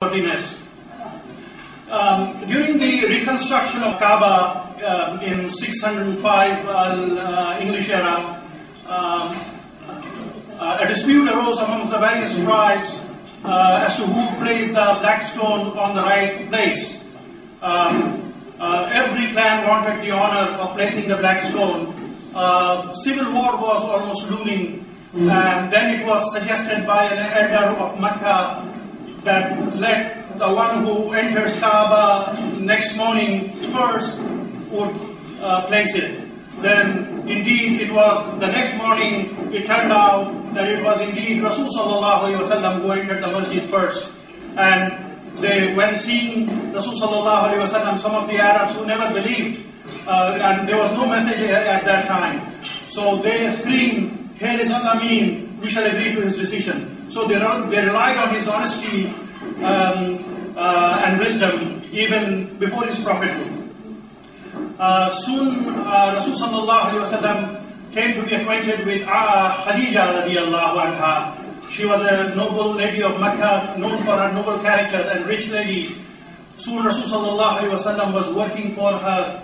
worthiness. During the reconstruction of Kaaba in 605 English era, a dispute arose amongst the various tribes as to who placed the black stone on the right place. Every clan wanted the honor of placing the black stone. Civil war was almost looming, and then it was suggested by an elder of Mecca that let the one who enters Kaaba next morning first would place it. Then indeed it was the next morning, it turned out that it was indeed Rasul sallallahu alaihi wasallam who entered the masjid first. And when seeing Rasul sallallahu alaihi wasallam, some of the Arabs who never believed, and there was no message at that time, so they screamed, "Here is Al-Amin, we shall agree to his decision." So they relied on his honesty and wisdom even before his prophethood. Soon Rasul sallallahu alaihi wasallam came to be acquainted with Khadija radiallahu anha. She was a noble lady of Mecca, known for her noble character and rich lady. Soon Rasul sallallahu alaihi wasallam was working for her.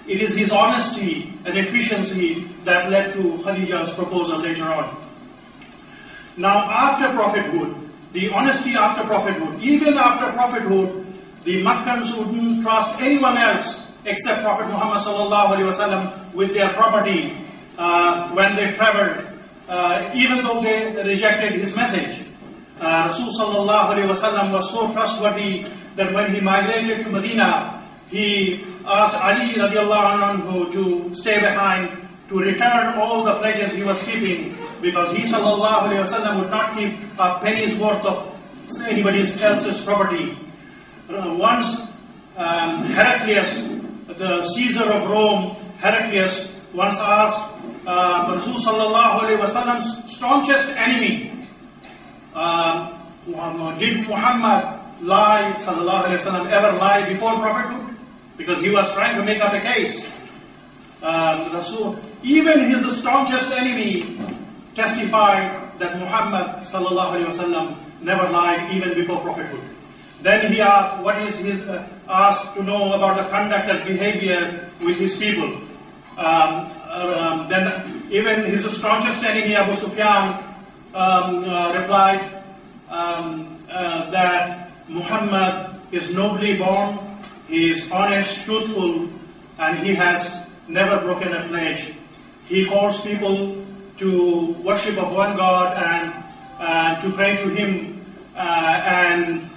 It is his honesty and efficiency that led to Khadija's proposal later on. Now after prophethood, the honesty after prophethood, even after prophethood, the Meccans wouldn't trust anyone else except Prophet Muhammad sallallahu alaihi wasallam with their property when they traveled, even though they rejected his message. Rasul sallallahu alaihi wasallam was so trustworthy that when he migrated to Medina, he asked Ali radiallahu anhu to stay behind to return all the pledges he was keeping, because he sallallahu alaihi wasallam would not keep a penny's worth of anybody else's property. Once Heraclius, the Caesar of Rome, Heraclius, once asked Rasul sallallahu alaihi wasallam's staunchest enemy, did Muhammad lie, sallallahu alaihi wasallam, ever lie before prophethood? Because he was trying to make up a case. Even his staunchest enemy testified that Muhammad sallallahu alaihi wasallam never lied even before prophethood. Then he asked, asked to know about the conduct and behavior with his people. Then even his staunchest enemy, Abu Sufyan, replied that Muhammad is nobly born, he is honest, truthful, and he has never broken a pledge. He calls people to worship of one God and to pray to Him, and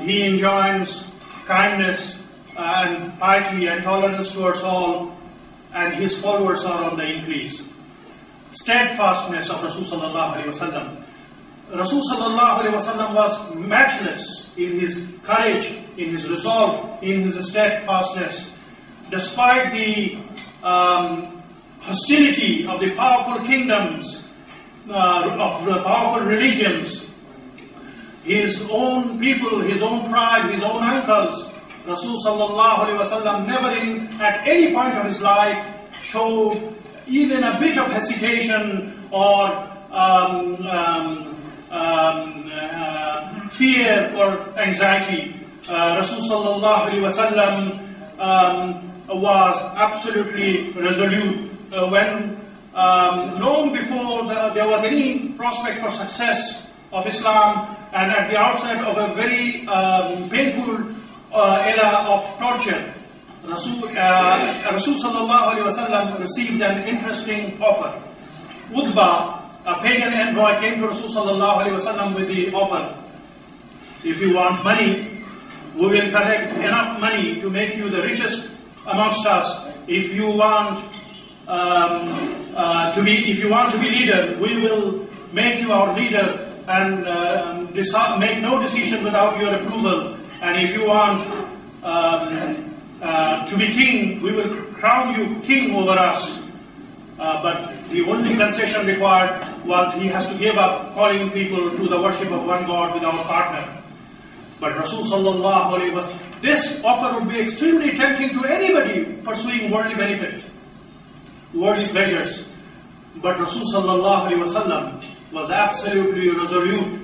he enjoins kindness and piety and tolerance towards all, and his followers are on the increase. Steadfastness of Rasul sallallahu alaihi wasallam. Rasul sallallahu alaihi wasallam was matchless in his courage, in his resolve, in his steadfastness. Despite the hostility of the powerful kingdoms, of the powerful religions, his own people, his own tribe, his own uncles, Rasul sallallahu alaihi wasallam never at any point of his life showed even a bit of hesitation or fear or anxiety. Rasul sallallahu alaihi wasallam was absolutely resolute. When long before there was any prospect for success of Islam, and at the outset of a very painful era of torture, Rasul sallallahu alaihi wasallam received an interesting offer. Pbuh, a pagan envoy, came to Rasul sallallahu alaihi wasallam with the offer: if you want money, we will collect enough money to make you the richest amongst us. If you want to be leader, we will make you our leader and make no decision without your approval. And if you want to be king, we will crown you king over us. But the only concession required was he has to give up calling people to the worship of one God without partner. But Rasul sallallahu alaihi wasallam, this offer would be extremely tempting to anybody pursuing worldly benefit, worldly pleasures. But Rasul sallallahu alaihi wasallam was absolutely resolute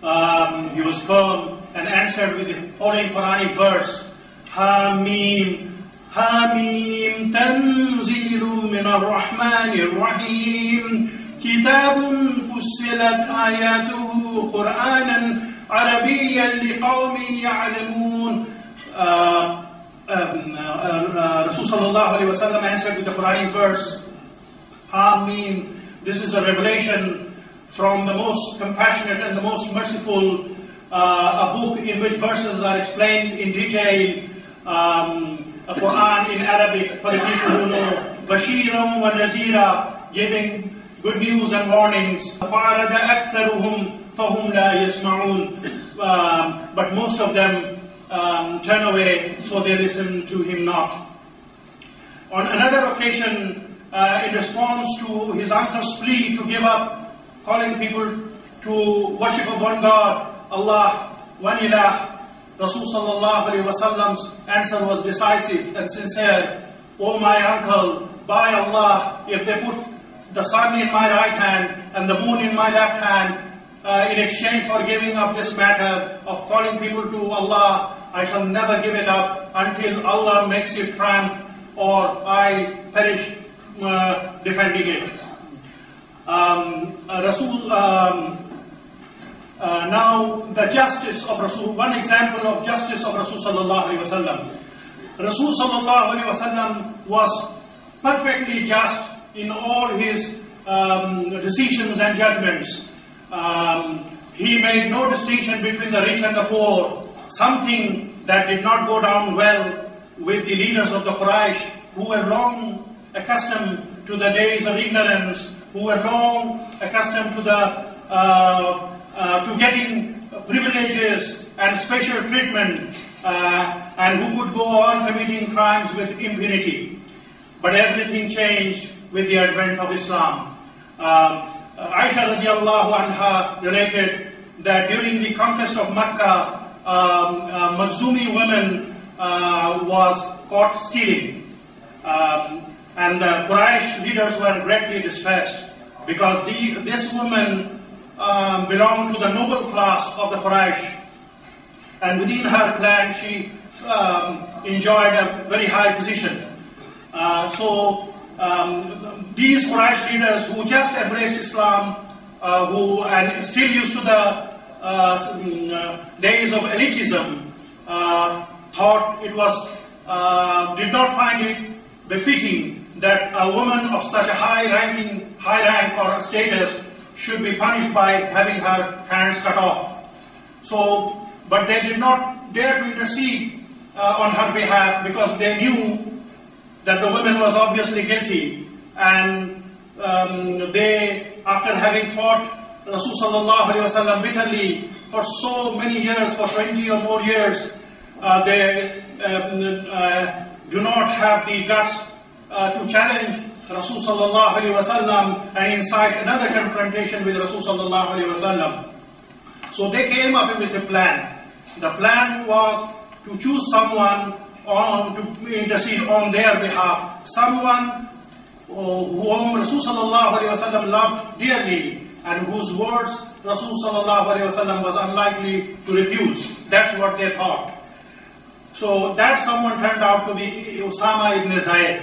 he was firm and answered with the following Quranic verse: Hamim, Hamim, Tanzilum min ar-Rahmanir Rahim, Kitabun fussilat ayatuhu Qur'anan Arabiyyan liqawmin ya'lamun. Rasul sallallahu alaihi wasallam answered with the Quranic verse, Hamim. This is a revelation from the most compassionate and the most merciful, a book in which verses are explained in detail, a Quran in Arabic for the people who know, Bashiram wa Nazira, giving good news and warnings. فَعَرَدَ أَكْثَرُهُمْ فَهُمْ لَا يَسْمَعُونَ. But most of them turn away, so they listen to him not. On another occasion, in response to his uncle's plea to give up calling people to worship of one God, Allah, one ilah, Rasul sallallahu alaihi wasallam's answer was decisive and sincere. O my uncle, by Allah, if they put the sun in my right hand and the moon in my left hand, in exchange for giving up this matter of calling people to Allah, I shall never give it up until Allah makes it triumph or I perish defending it. Now the justice of Rasul, one example of justice of Rasul sallallahu alaihi wasallam. Rasul sallallahu alaihi wasallam was perfectly just in all his decisions and judgments. He made no distinction between the rich and the poor, something that did not go down well with the leaders of the Quraysh, who were long accustomed to the days of ignorance, who were long accustomed to to getting privileges and special treatment, and who could go on committing crimes with impunity. But everything changed with the advent of Islam. Aisha radiallahu anha related that during the conquest of Makkah, Makhzumi women was caught stealing. And the Quraysh leaders were greatly distressed because this woman belonged to the noble class of the Quraysh, and within her clan she enjoyed a very high position. These Quraysh leaders who just embraced Islam, and still used to the days of elitism, thought it was, did not find it befitting that a woman of such a high rank or status should be punished by having her hands cut off. But they did not dare to intercede on her behalf because they knew that the woman was obviously guilty, and they, after having fought Rasul sallallahu alaihi wasallam bitterly for so many years, for 20 or more years, they do not have the guts to challenge Rasul sallallahu alaihi wasallam and incite another confrontation with Rasul sallallahu alaihi wasallam. So they came up with a plan. The plan was to choose someone to intercede on their behalf, someone whom Rasul sallallahu alaihi wasallam loved dearly and whose words Rasul sallallahu alaihi wasallam was unlikely to refuse. That's what they thought. So that someone turned out to be Usama ibn Zayd.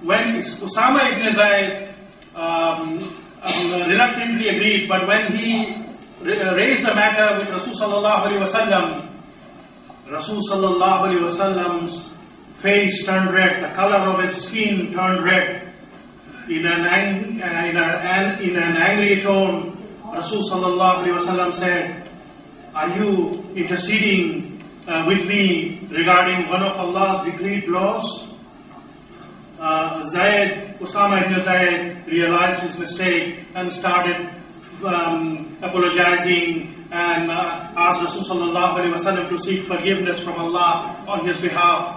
When Usama ibn Zayd reluctantly agreed, but when he raised the matter with Rasul sallallahu alaihi wasallam, Rasul sallallahu alaihi wasallam's face turned red, the color of his skin turned red. In an angry tone, Rasul sallallahu alaihi wasallam said, "Are you interceding with me regarding one of Allah's decreed laws?" Usama ibn Zayd realized his mistake and started apologizing and asked Rasul sallallahu alaihi wasallam to seek forgiveness from Allah on his behalf.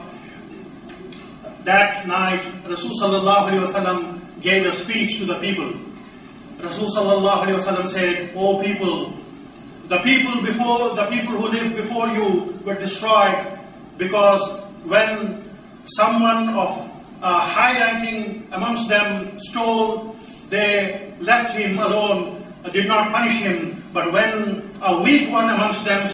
That night, Rasul sallallahu alaihi wasallam gave a speech to the people. Rasul sallallahu alaihi wasallam said, "O people, the people who lived before you were destroyed because when someone of high ranking amongst them stole, they left him alone, did not punish him. But when a weak one amongst them